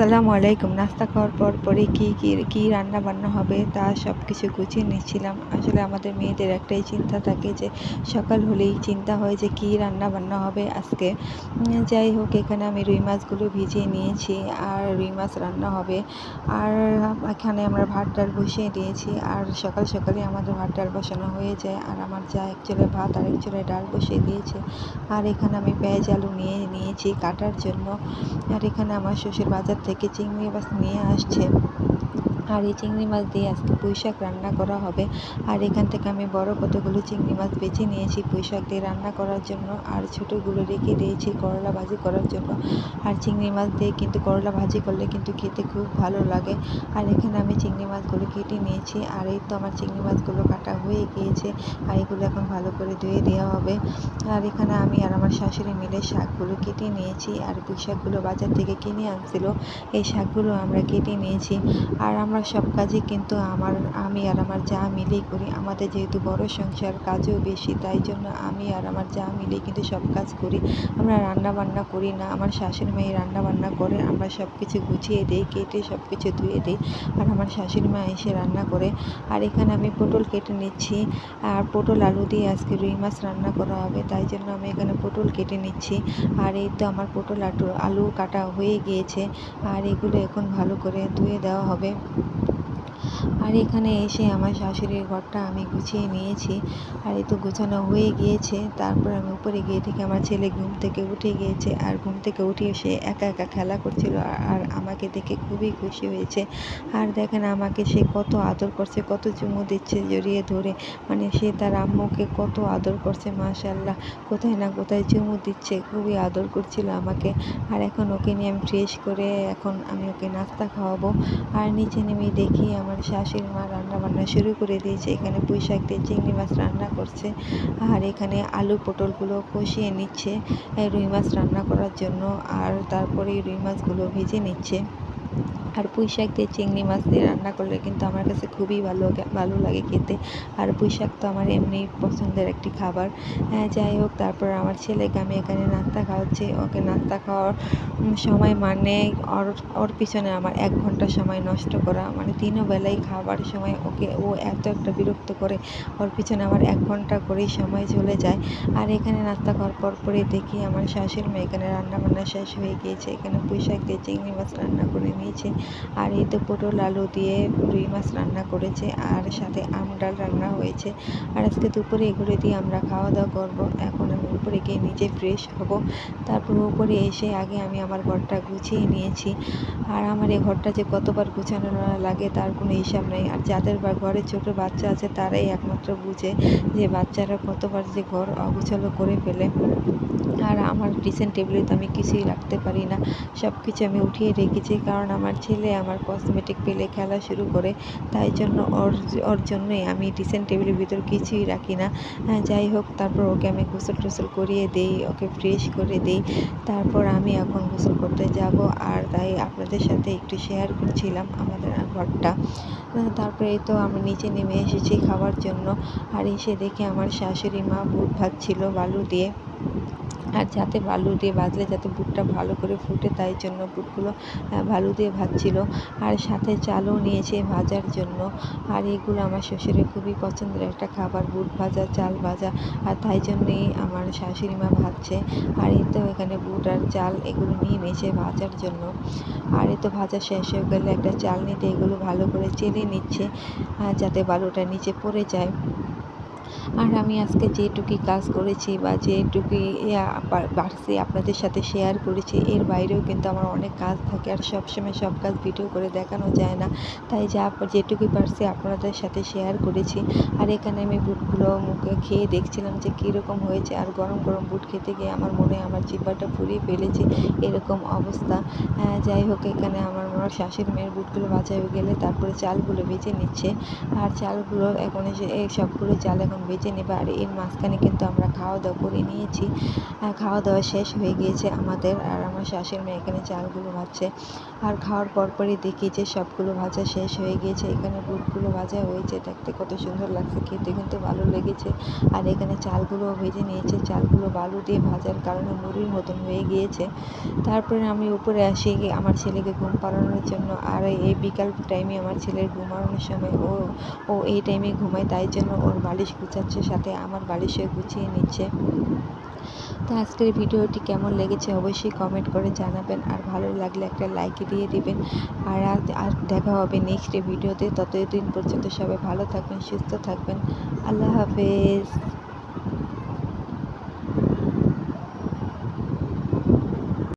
আসসালামু আলাইকুম। নাস্তা খাওয়ার পরে কি রান্না বান্না হবে তা সব কিছু গুছিয়ে নিচ্ছিলাম। আসলে আমাদের মেয়েদের একটাই চিন্তা থাকে যে সকাল হলেই চিন্তা হয় যে কি রান্না বান্না হবে আজকে। যাই হোক, এখানে আমি রুই মাছগুলো ভিজিয়ে নিয়েছি আর রুই মাছ রান্না হবে। আর এখানে আমরা ভাত ডাল বসিয়ে দিয়েছি। আর সকাল সকালে আমাদের ভাত ডাল বসানো হয়ে যায়। আর আমার যা এক চুলায় ভাত আর এক চুলায় ডাল বসিয়ে দিয়েছে। আর এখানে আমি পেঁয়াজ আলু নিয়েছি কাটার জন্য। আর এখানে আমার শ্বশুর বাজার থেকে চিংড়ি মাছ নিয়ে আসছে। আর এই চিংড়ি মাছ দিয়ে আজকে পুঁই শাক রান্না করা হবে। আর এখান থেকে আমি বড় কতগুলো চিংড়ি মাছ বেছে নিয়েছি পুঁই শাক দিয়ে রান্না করার জন্য। আর ছোটোগুলো রেখে দিয়েছি করলা ভাজি করার জন্য। আর চিংড়ি মাছ দিয়ে কিন্তু করলা ভাজি করলে কিন্তু খেতে খুব ভালো লাগে। আর এখানে আমি চিংড়ি মাছগুলো কেটে নিয়েছি। আর এই তো আমার চিংড়ি মাছগুলো কাটা হয়ে গিয়েছে। আর এগুলো এখন ভালো করে ধুয়ে দেওয়া হবে। আর এখানে আমি আর আমার শাশুড়ি মিলে শাকগুলো কেটে নিয়েছি। আর পুঁই শাকগুলো বাজার থেকে কিনে আনছিল, এই শাকগুলো আমরা কেটে নিয়েছি। আর আমরা সব কাজই কিন্তু আমি আর আমার যা মিলেই করি। আমাদের যেহেতু বড় সংসার, কাজও বেশি, তাই জন্য আমি আর আমার যা মিলেই কিন্তু সব কাজ করি। আমরা রান্না বান্না করি না, আমার শাশুড়ি মাই রান্না বান্না করে। আমরা সব কিছু গুছিয়ে দিই, কেটে সব কিছু ধুয়ে দিই। আর আমার শাশুড়ি মা এসে রান্না করে। আর এখানে আমি পটল কেটে নিচ্ছি। আর পটল আলু দিয়ে আজকে রুই মাছ রান্না করা হবে, তাই জন্য আমি এখানে পটল কেটে নিচ্ছি। আর এই তো আমার পটল আলু কাটা হয়ে গিয়েছে। আর এগুলো এখন ভালো করে ধুয়ে দেওয়া হবে। আর এখানে এসে আমার শাশুড়ির ঘরটা আমি গুছিয়ে নিয়েছি। আর এই তো গোছানো হয়ে গিয়েছে। তারপর আমি উপরে গিয়ে দেখি আমার ছেলে ঘুম থেকে উঠে গিয়েছে। আর ঘুম থেকে উঠে সে একা একা খেলা করছিল। আর আমাকে দেখে খুবই খুশি হয়েছে। আর দেখেন আমাকে সে কত আদর করছে, কত চুমু দিচ্ছে জড়িয়ে ধরে। মানে সে তার আম্মুকে কত আদর করছে, মাশাআল্লাহ। কোথায় না কোথায় চুমু দিচ্ছে, খুবই আদর করছিল আমাকে। আর এখন ওকে নিয়ে আমি ফ্রেশ করে এখন আমি ওকে নাস্তা খাওয়াবো। আর নিচে নেমে দেখি আমার শাশুড়ি মা রান্না বান্না শুরু করে দিয়েছে। এখানে পুঁই শাক দিয়ে চিংড়ি মাছ রান্না করছে। আর এখানে আলু পটলগুলো কষিয়ে নিচ্ছে রুই মাছ রান্না করার জন্য। আর তারপরে রুই মাছগুলো ভেজে নিচ্ছে। আর পুঁই শাক দিয়ে চিংড়ি মাছ দিয়ে রান্না করলে কিন্তু আমার কাছে খুবই ভালো লাগে খেতে। আর পুঁই শাক তো আমার এমনি পছন্দের একটি খাবার। যাই হোক, তারপর আমার ছেলেকে আমি এখানে নাস্তা খাওয়াচ্ছি। ওকে নাস্তা খাওয়ার সময় মানে ওর ওর পিছনে আমার 1 ঘন্টা সময় নষ্ট করা, মানে তিনও বেলায় খাবার সময় ও এত একটা বিরক্ত করে, ওর পিছনে আমার 1 ঘন্টা করেই সময় চলে যায়। আর এখানে নাস্তা খাওয়ার পরে দেখি আমার শাশুড়ি মা এখানে রান্নাবান্না শেষ হয়ে গিয়েছে। এখানে পুঁই শাক দিয়ে চিংড়ি মাছ রান্না করে নিয়েছে। আর এই তো পটল আলু দিয়ে রুই মাছ রান্না করেছে। আর সাথে আম ডাল রান্না হয়েছে। আর আজকে দুপুরে এগুলো দিয়ে আমরা খাওয়া দাওয়া করবো। এখন আমি উপরে গিয়ে নিজে ফ্রেশ হব। তারপর উপরে এসে আগে আমি আমার ঘরটা গুছিয়ে নিয়েছি। আর আমার এই ঘরটা যে কতবার গুছানো লাগে তার কোনো হিসাব নেই। আর যাদের ঘরে ছোট বাচ্চা আছে তারাই একমাত্র বুঝে যে বাচ্চারা কতবার যে ঘর অগোছালো করে ফেলে। আর আমার ড্রেসিং টেবিলে তো আমি কিছুই রাখতে পারি না, সব কিছু আমি উঠিয়ে রেখেছি। কারণ আমার ছেলে আমার কসমেটিক পেলে খেলা শুরু করে, তাই জন্য ওর জন্যই আমি ড্রেসিং টেবিলের ভিতর কিছুই রাখি না। যাই হোক, তারপর ওকে আমি গোসল টোসল করিয়ে দিই, ওকে ফ্রেশ করে দিই। তারপর আমি এখন গোসল করতে যাব। আর তাই আপনাদের সাথে একটু শেয়ার করছিলাম আমাদের ঘরটা। তারপরে এই তো আমি নিচে নেমে এসেছি খাওয়ার জন্য। আর এসে দেখে আমার শাশুড়ি মা বুট ভাজছিল বালু দিয়ে। আর যাতে বালু দিয়ে ভাজলে যাতে বুটটা ভালো করে ফুটে, তাই জন্য বুটগুলো বালু দিয়ে ভাজছিল। আর সাথে চালও নিয়েছে ভাজার জন্য। আর এগুলো আমার শ্বশুরের খুবই পছন্দের একটা খাবার, বুট ভাজা, চাল ভাজা। আর তাই জন্যেই আমার শাশুড়ি মা ভাজছে। আর এই তো এখানে বুট আর চাল এগুলো নিয়ে নিয়েছে ভাজার জন্য। আর এই তো ভাজা শেষ হয়ে গেলে একটা চালনিতে এগুলো ভালো করে চেলে নিচ্ছে যাতে বালুটা নিচে পড়ে যায়। আর আমি আজকে যেটুকুই কাজ করেছি বা যেটুকুই পারছি আপনাদের সাথে শেয়ার করেছি, এর বাইরেও কিন্তু আমার অনেক কাজ থাকে। আর সবসময় সব কাজ ভিডিও করে দেখানো যায় না, তাই যেটুকুই পারছি আপনাদের সাথে শেয়ার করেছি। আর এখানে আমি বুটগুলো মুখে খেয়ে দেখছিলাম যে কীরকম হয়েছে। আর গরম গরম বুট খেতে গিয়ে আমার মনে হয় আমার জিহ্বাটা পুড়িয়ে ফেলেছে, এরকম অবস্থা। যাই হোক, এখানে আমার শাশুড়ি মেয়ের বুটগুলো ভাজা হয়ে গেলে তারপরে চালগুলো ভেজে নিচ্ছে। আর চালগুলো এখন এই সবগুলো চাল এখন ভেজে নেবে। আর এর মাঝখানে কিন্তু আমরা খাওয়া দাওয়া করে নিয়েছি। খাওয়া দাওয়া শেষ হয়ে গিয়েছে আমাদের। আর আমার শাশুড়ি মা এখানে চালগুলো ভাজছে। আর খাওয়ার পরপরই দেখি যে সবগুলো ভাজা শেষ হয়ে গিয়েছে। এখানে বুটগুলো ভাজা হয়েছে, দেখতে কত সুন্দর লাগছে, খেতে কিন্তু ভালো লেগেছে। আর এখানে চালগুলোও ভেজে নিয়েছে। চালগুলো বালু দিয়ে ভাজার কারণে মুড়ির মতন হয়ে গিয়েছে। তারপরে আমি উপরে আসি আমার ছেলেকে ঘুম পাড়ানোর জন্য। আর এই বিকাল টাইমে আমার ছেলের ঘুমানোর সময় ও ও এই টাইমে ঘুমায়, তাই জন্য ওর বালিশ গুছাচ্ছে, সাথে আমার বালিশও গুছিয়ে নিচ্ছে। তো আজকের ভিডিওটি কেমন লেগেছে অবশ্যই কমেন্ট করে জানাবেন। আর ভালো লাগলে একটা লাইক দিয়ে দিবেন। আর দেখা হবে নেক্সট ভিডিওতে। ততদিন পর্যন্ত সবাই ভালো থাকবেন, সুস্থ থাকবেন। আল্লাহ হাফেজ।